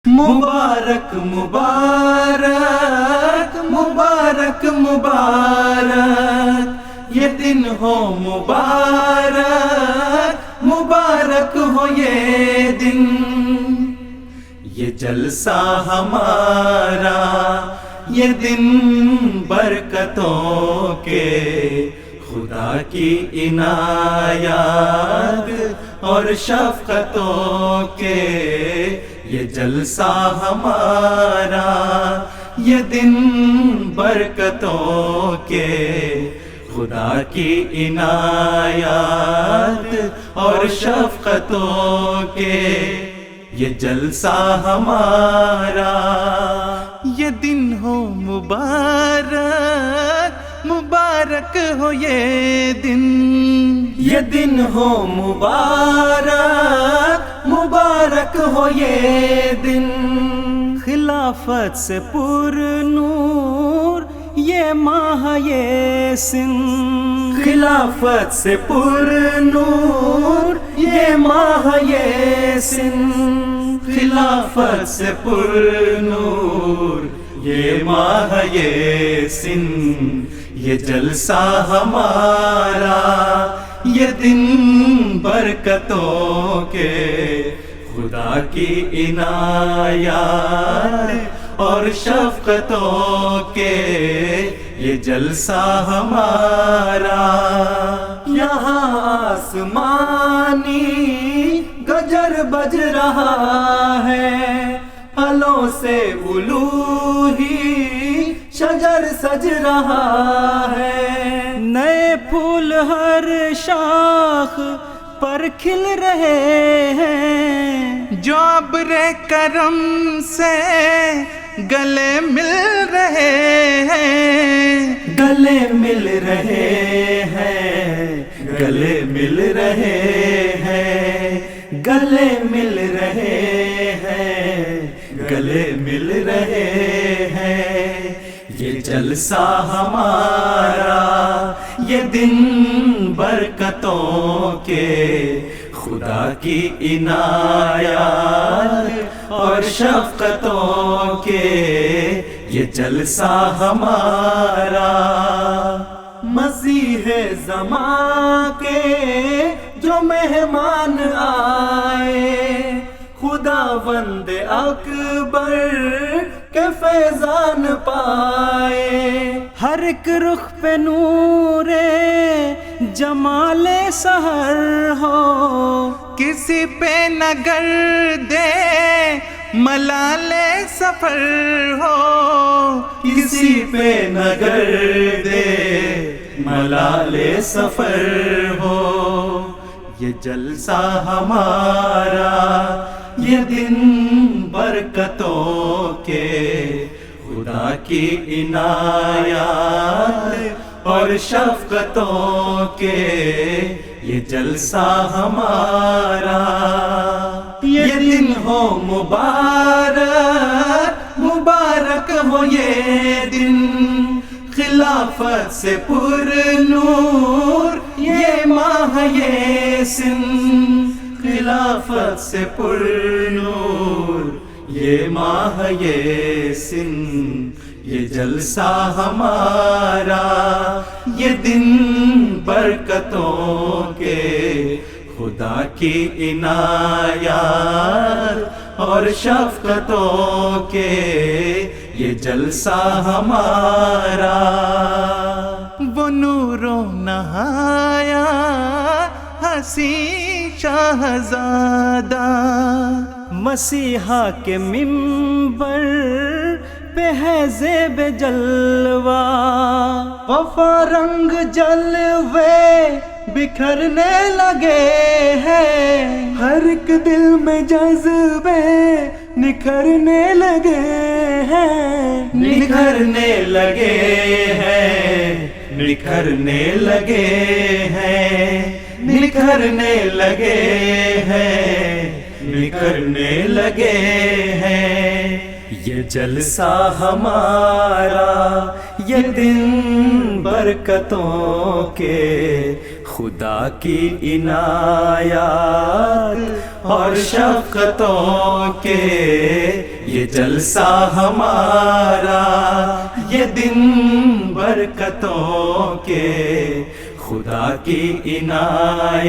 مبارک مبارک مبارک مبارک یہ دن ہو مبارک مبارک ہو یہ دن، یہ جلسہ ہمارا یہ دن برکتوں کے، خدا کی عنایات اور شفقتوں کے، یہ جلسہ ہمارا یہ دن برکتوں کے، خدا کی عنایات اور شفقتوں کے، یہ جلسہ ہمارا یہ دن ہو مبارک مبارک ہو یہ دن، یہ دن ہو مبارک مبارک ہو یہ دن، خلافت سے پر نور یہ ماہ یہ سن، خلافت سے پر نور یہ ماہ یہ سن، خلافت سے پر نور یہ ماہ یہ سن، یہ جلسہ ہمارا یہ دن برکتوں کے، خدا کی عنایات اور شفقتوں کے، یہ جلسہ ہمارا، یہاں آسمانی گجر بج رہا ہے، پھلوں سے الوہی شجر سج رہا ہے، نئے پھول ہر شاخ پر کھل رہے ہیں، جو ابر کرم سے گلے مل رہے ہیں، گلے مل رہے ہیں، گلے مل رہے ہیں، گلے مل رہے ہیں، گلے مل رہے ہیں، یہ جلسہ ہمارا یہ دن برکتوں کے، خدا کی عنایات اور شفقتوں کے، یہ جلسہ ہمارا، مسیح زمان کے جو مہمان آئے، خداوند اکبر کے فیضان پائے، ہر ایک رخ پہ نور جمال سحر ہو، کسی پہ نہ گردے ملال سفر ہو، کسی پہ نہ گردے ملال سفر ہو، یہ جلسہ ہمارا یہ دن برکتوں کے، خدا کی عنایات اور شفقتوں کے، یہ جلسہ ہمارا یہ دن ہو مبارک مبارک ہو یہ دن، خلافت سے پر نور یہ ماہ یہ سن، خلافت سے پر نور یہ ماہ یہ سن، یہ جلسہ ہمارا یہ دن برکتوں کے، خدا کی عنایات اور شفقتوں کے، یہ جلسہ ہمارا، وہ نور و نہایا حسین شہزادہ، مسیحا کے منبر پہ ہے زیب جلوہ، وفا رنگ جلوے بکھرنے لگے ہیں، ہر ایک دل میں جذبے نکھرنے لگے ہیں، نکھرنے لگے ہیں، نکھرنے لگے ہیں، نکھرنے لگے ہیں، نکھرنے لگے ہیں، یہ جلسہ ہمارا یہ دن برکتوں کے، خدا کی عنایات اور شفقتوں کے یہ جلسہ ہمارا، یہ دن برکتوں کے، خدا کی عنایات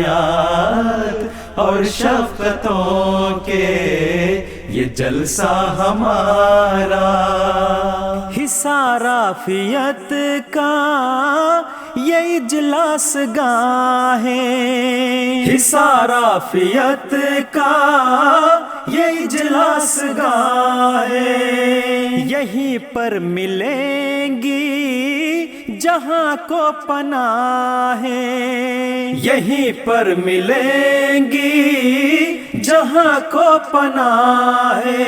اور شفقتوں کے، یہ جلسہ ہمارا۔ حصار عافیت کا یہ اجلاس گاہ ہے، حصار عافیت کا یہ اجلاس گاہ ہے، یہیں پر ملیں گی جہاں کو پناہ ہے، یہیں پر ملیں گی جہاں کو پناہ ہے،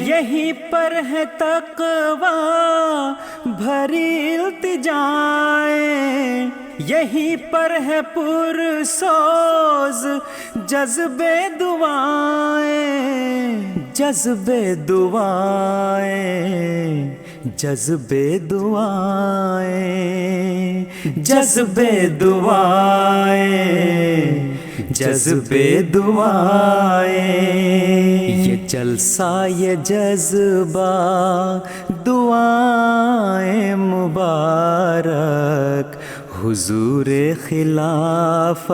یہیں پر ہے تقویٰ بھری التجائیں، یہیں پر ہے پرسوز جذبے دعائیں، جذبے دعائیں، جذبے دعائیں، جذبے دعائیں، جذبے دعائیں، یہ جلسہ یہ جذبہ دعائیں مبارک، حضور خلافت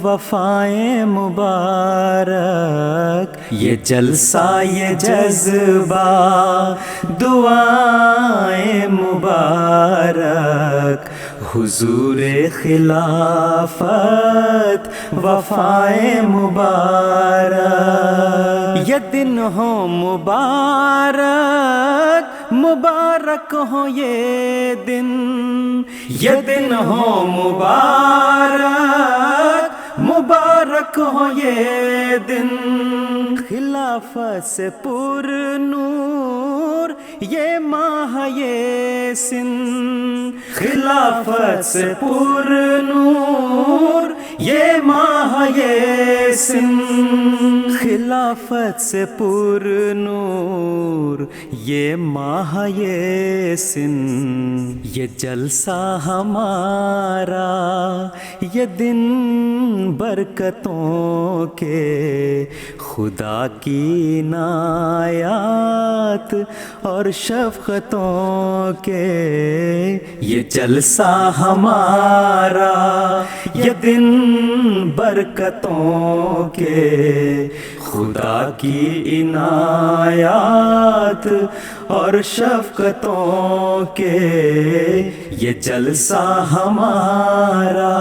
وفائیں مبارک، یہ جلسہ یہ جذبہ دعائیں مبارک، حضور خلافت وفائیں مبارک، یہ دن ہو مبارک، مبارک ہو یہ دن، یہ دن ہو مبارک، مبارک ہو یہ دن، خلافت سے پر نور یہ ماہ یہ سن، خلافت سے پر نور یہ ماہ یہ سن، خلافت سے پر نور یہ ماہ یہ سن، یہ جلسہ ہمارا، یہ دن برکتوں کے، خدا کی عنایات اور شفقتوں کے، یہ جلسہ ہمارا، یہ دن برکتوں کے، خدا کی عنایات اور شفقتوں کے، یہ جلسہ ہمارا۔